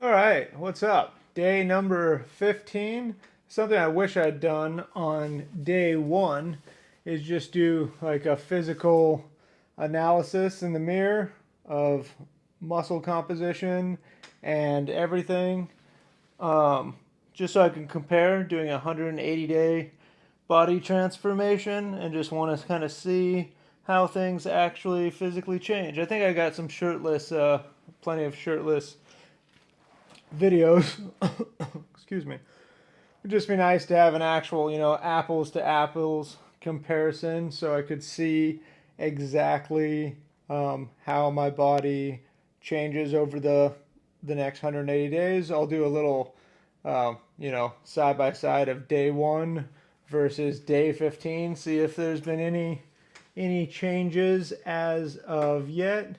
All right, what's up? Day number 15. Something I wish I'd done on day one is just do like a physical analysis in the mirror of muscle composition and everything. Um, just so I can compare doing a 180-day body transformation and just want to kind of see how things actually physically change. I think I got some plenty of shirtless videos. Excuse me. It'd just be nice to have an actual, apples to apples comparison so I could see exactly how my body changes over the next 180 days. I'll do a little, side by side of day one versus day 15. See if there's been any changes as of yet.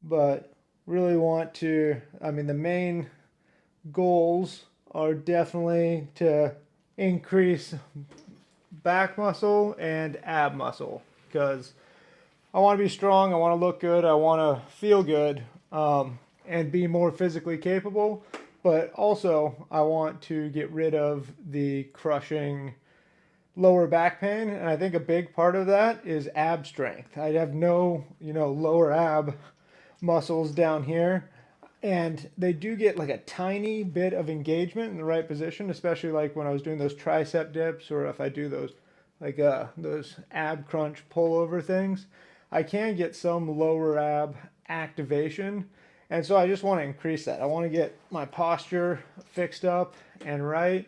But really want to. I mean, the main goals are definitely to increase back muscle and ab muscle because I want to be strong, I want to look good, I want to feel good, and be more physically capable. But also, I want to get rid of the crushing lower back pain, and I think a big part of that is ab strength. I have no, lower ab muscles down here, and they do get like a tiny bit of engagement in the right position, especially like when I was doing those tricep dips or if I do those ab crunch pullover things. I can get some lower ab activation, and so I just want to increase that. I want to get my posture fixed up and right,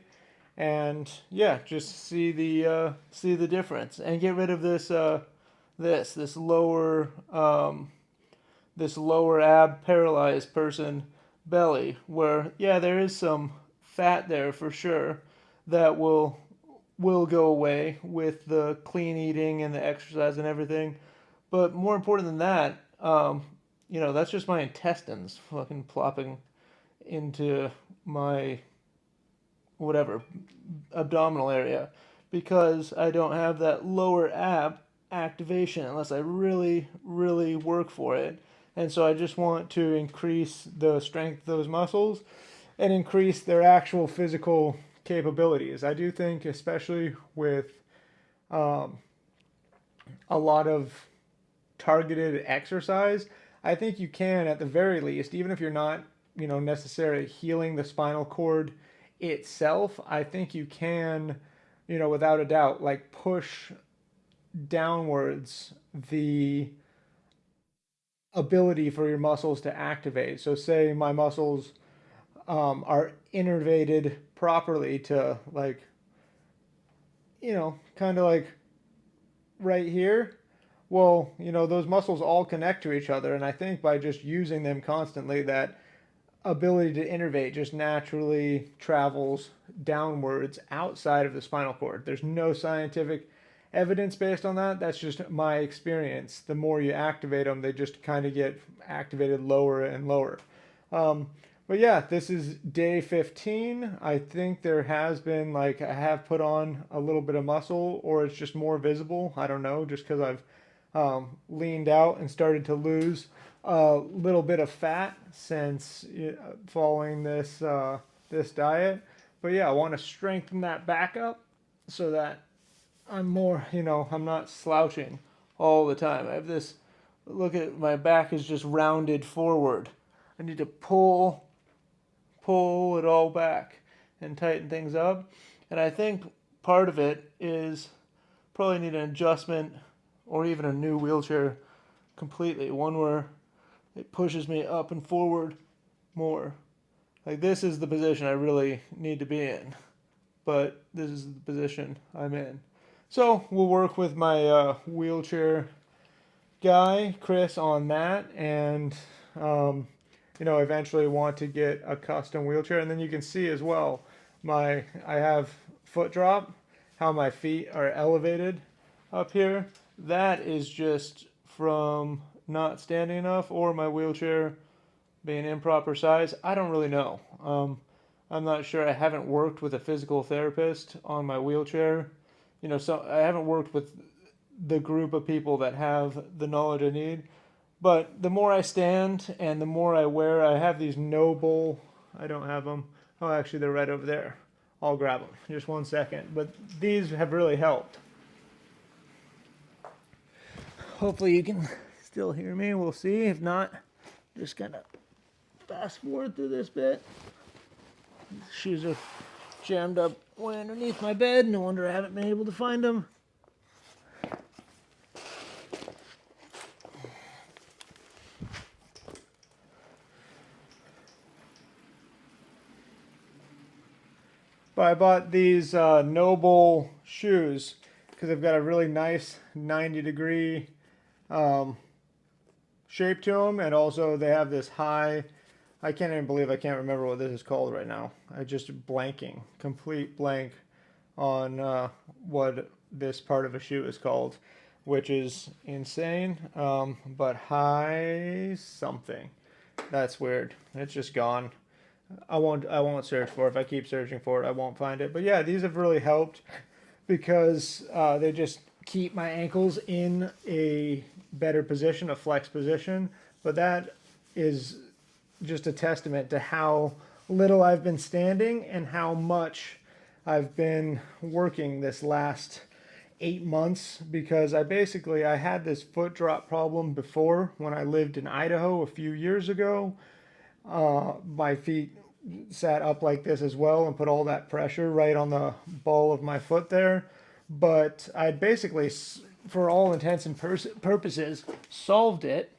and yeah, just see the difference and get rid of this lower ab paralyzed person belly where yeah there is some fat there for sure that will go away with the clean eating and the exercise and everything, but more important than that, that's just my intestines fucking plopping into my whatever abdominal area because I don't have that lower ab activation unless I really, really work for it. And so I just want to increase the strength of those muscles and increase their actual physical capabilities. I do think, especially with um, a lot of targeted exercise, I think you can, at the very least, even if you're not, necessarily healing the spinal cord itself, I think you can, without a doubt, like push downwards the ability for your muscles to activate. So, say my muscles are innervated properly to like, kind of like right here. Well, those muscles all connect to each other, and I think by just using them constantly, that ability to innervate just naturally travels downwards outside of the spinal cord. There's no scientific evidence based on that. That's just my experience. The more you activate them, they just kind of get activated lower and lower. Um, but yeah, this is day 15. I think there has been, like, I have put on a little bit of muscle, or it's just more visible. I don't know, just because I've leaned out and started to lose a little bit of fat since following this diet. But yeah, I want to strengthen that back up so that I'm more, I'm not slouching all the time. I have this look at my back is just rounded forward. I need to pull it all back and tighten things up. And I think part of it is probably need an adjustment or even a new wheelchair completely. One where it pushes me up and forward more. Like this is the position I really need to be in, but this is the position I'm in. So we'll work with my wheelchair guy, Chris, on that, and eventually want to get a custom wheelchair. And then you can see as well, I have foot drop, how my feet are elevated up here. That is just from not standing enough or my wheelchair being improper size. I don't really know. I'm not sure. I haven't worked with a physical therapist on my wheelchair. So I haven't worked with the group of people that have the knowledge I need. But the more I stand and the more I wear, I have these Noble. I don't have them. Oh, actually, they're right over there. I'll grab them. Just one second. But these have really helped. Hopefully, you can still hear me. We'll see. If not, just gonna fast forward through this bit. Shoes are jammed up way underneath my bed. No wonder I haven't been able to find them. But I bought these Noble shoes because they've got a really nice 90-degree shape to them, and also they have this high. I can't even believe I can't remember what this is called right now. I just blanking, complete blank on what this part of a shoe is called, which is insane. But high something. That's weird. It's just gone. I won't search for it. If I keep searching for it, I won't find it. But yeah, these have really helped because they just keep my ankles in a better position, a flex position. But that is just a testament to how little I've been standing and how much I've been working this last 8 months, because I had this foot drop problem before when I lived in Idaho a few years ago. My feet sat up like this as well and put all that pressure right on the ball of my foot there. But I'd basically, for all intents and purposes, solved it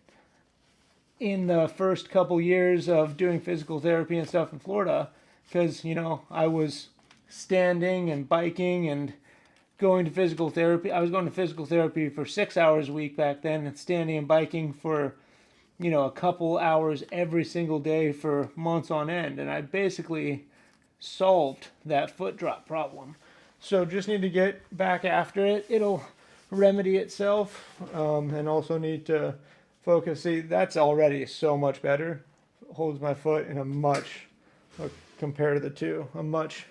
in the first couple years of doing physical therapy and stuff in Florida, because, I was standing and biking and going to physical therapy. I was going to physical therapy for 6 hours a week back then, and standing and biking for a couple hours every single day for months on end. And I basically solved that foot drop problem. So just need to get back after it. It'll remedy itself, and also need to focus. See, that's already so much better. Holds my foot in a much, compared to the two, a much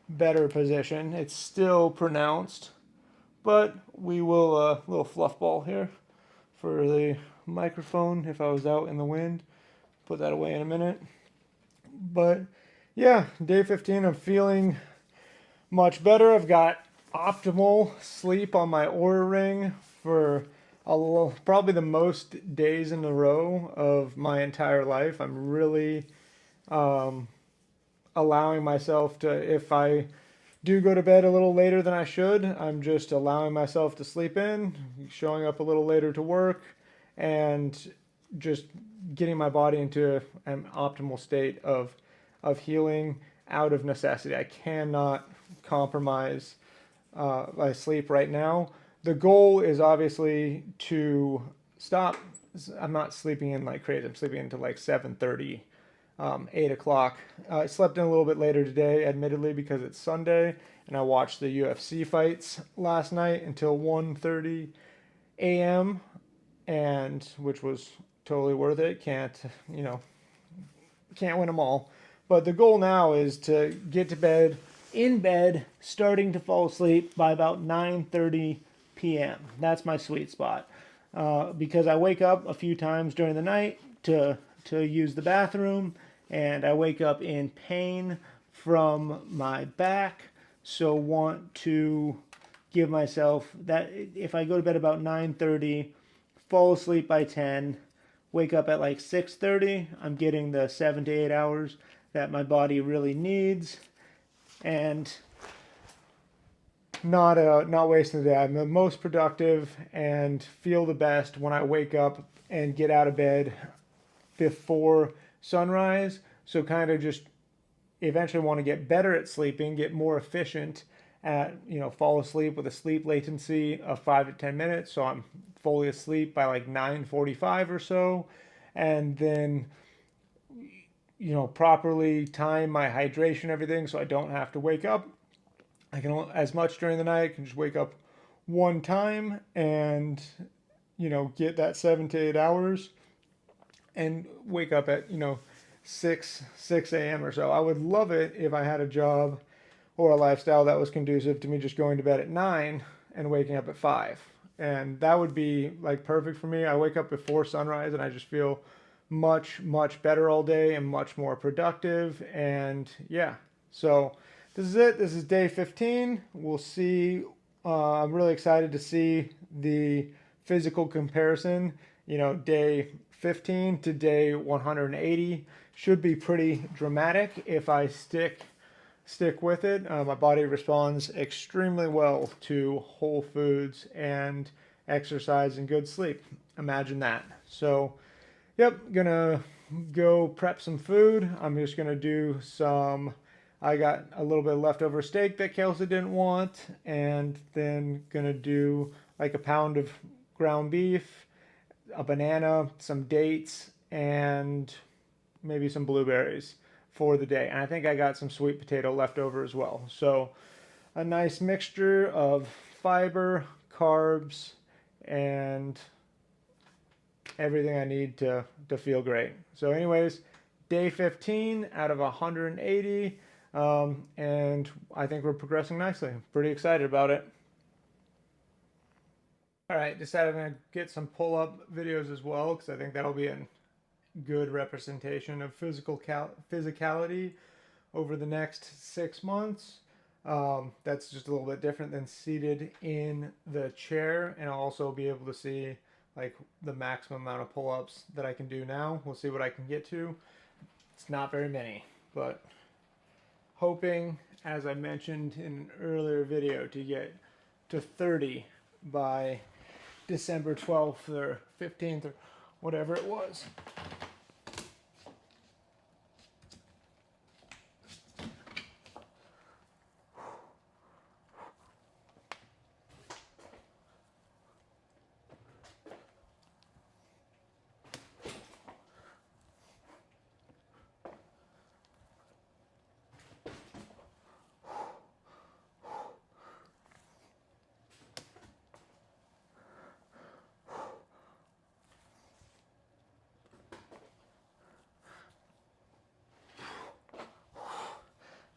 better position. It's still pronounced, but we will, little fluff ball here for the microphone if I was out in the wind. Put that away in a minute. But yeah, day 15, I'm feeling much better. I've got optimal sleep on my Oura Ring for probably the most days in a row of my entire life. I'm really allowing myself to, if I do go to bed a little later than I should, I'm just allowing myself to sleep in, showing up a little later to work, and just getting my body into an optimal state of healing out of necessity. I cannot compromise my sleep right now. The goal is obviously to stop. I'm not sleeping in like crazy. I'm sleeping into like 7:30, 8 o'clock. I slept in a little bit later today, admittedly, because it's Sunday, and I watched the UFC fights last night until 1:30 a.m., and which was totally worth it. Can't win them all. But the goal now is to get to bed, in bed, starting to fall asleep by about 9:30 p.m. That's my sweet spot, because I wake up a few times during the night to use the bathroom, and I wake up in pain from my back. So want to give myself that if I go to bed about 9:30, fall asleep by 10, wake up at like 6:30, I'm getting the 7 to 8 hours that my body really needs, and not wasting the day. I'm the most productive and feel the best when I wake up and get out of bed before sunrise. So kind of just eventually want to get better at sleeping, get more efficient at, fall asleep with a sleep latency of 5 to 10 minutes. So I'm fully asleep by like 9:45 or so, and then properly time my hydration, everything, so I don't have to wake up. I can, as much during the night, I can just wake up one time and get that 7 to 8 hours, and wake up at 6 a.m. or so. I would love it if I had a job or a lifestyle that was conducive to me just going to bed at 9 and waking up at 5. and that would be like perfect for me. I wake up before sunrise and I just feel much better all day and much more productive. And yeah, so this is it. This is day 15. We'll see. I'm really excited to see the physical comparison. You know, day 15 to day 180 should be pretty dramatic if I stick with it. My body responds extremely well to whole foods and exercise and good sleep. Imagine that. So, yep, gonna go prep some food. I'm just gonna do some. I got a little bit of leftover steak that Kelsey didn't want, and then gonna do like a pound of ground beef, a banana, some dates, and maybe some blueberries for the day. And I think I got some sweet potato left over as well. So a nice mixture of fiber, carbs, and everything I need to feel great. So anyways, day 15 out of 180. And I think we're progressing nicely. Pretty excited about it. All right, decided I'm going to get some pull-up videos as well because I think that'll be a good representation of physicality over the next 6 months. That's just a little bit different than seated in the chair, and I'll also be able to see like the maximum amount of pull-ups that I can do now. We'll see what I can get to. It's not very many, but hoping, as I mentioned in an earlier video, to get to 30 by December 12th or 15th or whatever it was.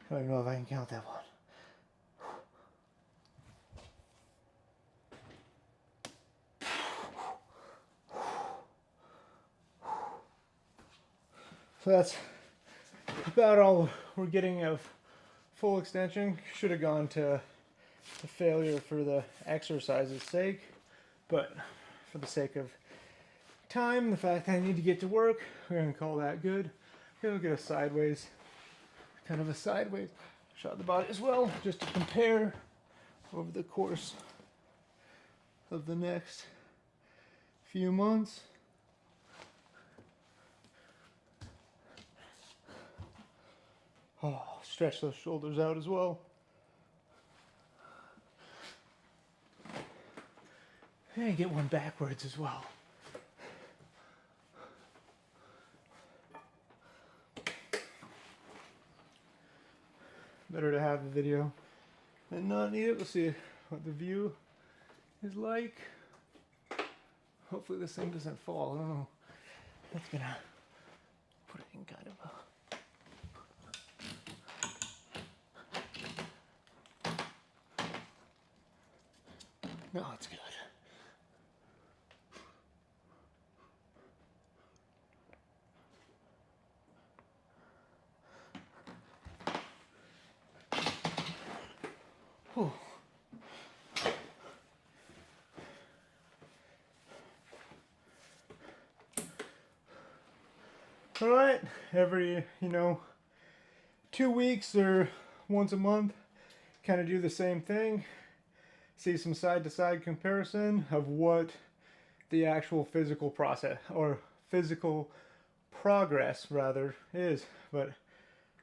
I don't even know if I can count that one. So that's about all we're getting of full extension. Should have gone to failure for the exercise's sake, but for the sake of time, the fact that I need to get to work, we're gonna call that good. We'll get a sideways, kind of a sideways shot of the body as well, just to compare over the course of the next few months. Oh, stretch those shoulders out as well. And get one backwards as well. Better to have the video than not need it. We'll see what the view is like. Hopefully this thing doesn't fall. I don't know. That's gonna put it in kind of a... No, it's good. Whew. All right, every 2 weeks or once a month, kind of do the same thing. See some side-to-side comparison of what the actual physical process or physical progress rather is. But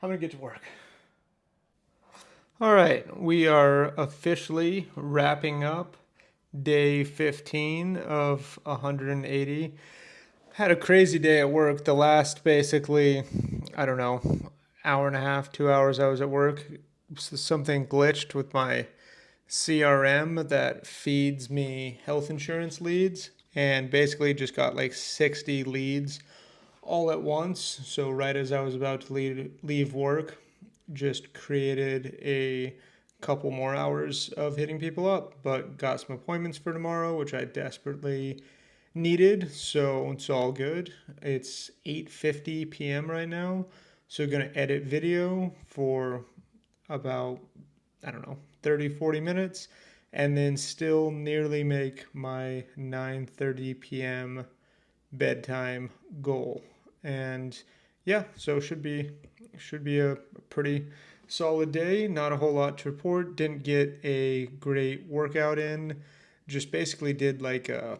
I'm gonna get to work. All right, we are officially wrapping up day 15 of 180. Had a crazy day at work. The last basically, I don't know, hour and a half, 2 hours I was at work. Something glitched with my CRM that feeds me health insurance leads, and basically just got like 60 leads all at once. So right as I was about to leave work, just created a couple more hours of hitting people up, but got some appointments for tomorrow, which I desperately needed, so it's all good. It's 8:50 p.m. right now, so gonna edit video for about, I don't know, 30 40 minutes, and then still nearly make my 9:30 p.m. bedtime goal. And yeah, so should be a pretty solid day. Not a whole lot to report. Didn't get a great workout in. Just basically did like a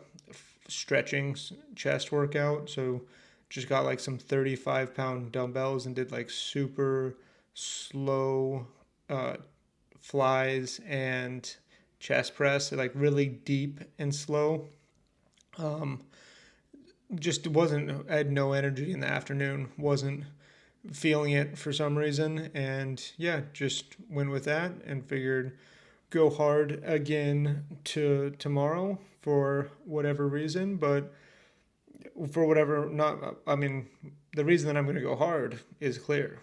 stretching chest workout. So just got like some 35-pound dumbbells and did like super slow uh, flies and chest press, like really deep and slow. Um, just wasn't, I had no energy in the afternoon, wasn't feeling it for some reason, and yeah, just went with that and figured go hard again to tomorrow for whatever reason. But for whatever, not, I mean, the reason that I'm going to go hard is clear.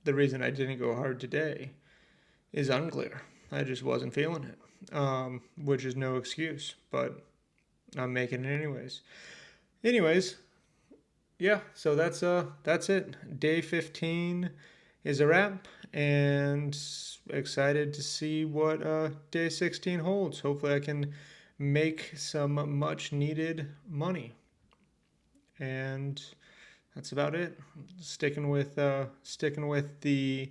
The reason I didn't go hard today is unclear. I just wasn't feeling it, which is no excuse, but I'm making it anyways. Anyways, yeah, so that's it. Day 15 is a wrap, and excited to see what day 16 holds. Hopefully I can make some much needed money. And that's about it. Sticking with the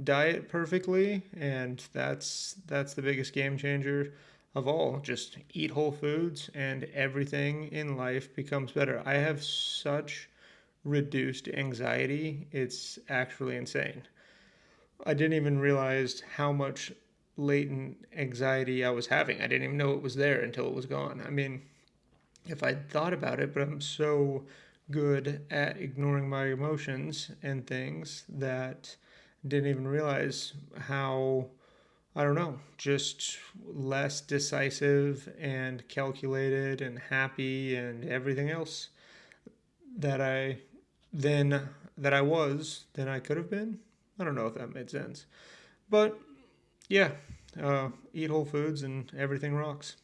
diet perfectly, and that's the biggest game changer of all. Just eat whole foods and everything in life becomes better. I have such reduced anxiety. It's actually insane. I didn't even realize how much latent anxiety I was having. I didn't even know it was there until it was gone. I mean, if I'd thought about it, but I'm so good at ignoring my emotions and things that didn't even realize how, I don't know, just less decisive and calculated and happy and everything else that I then that I was than I could have been. I don't know if that made sense. But yeah, eat whole foods and everything rocks.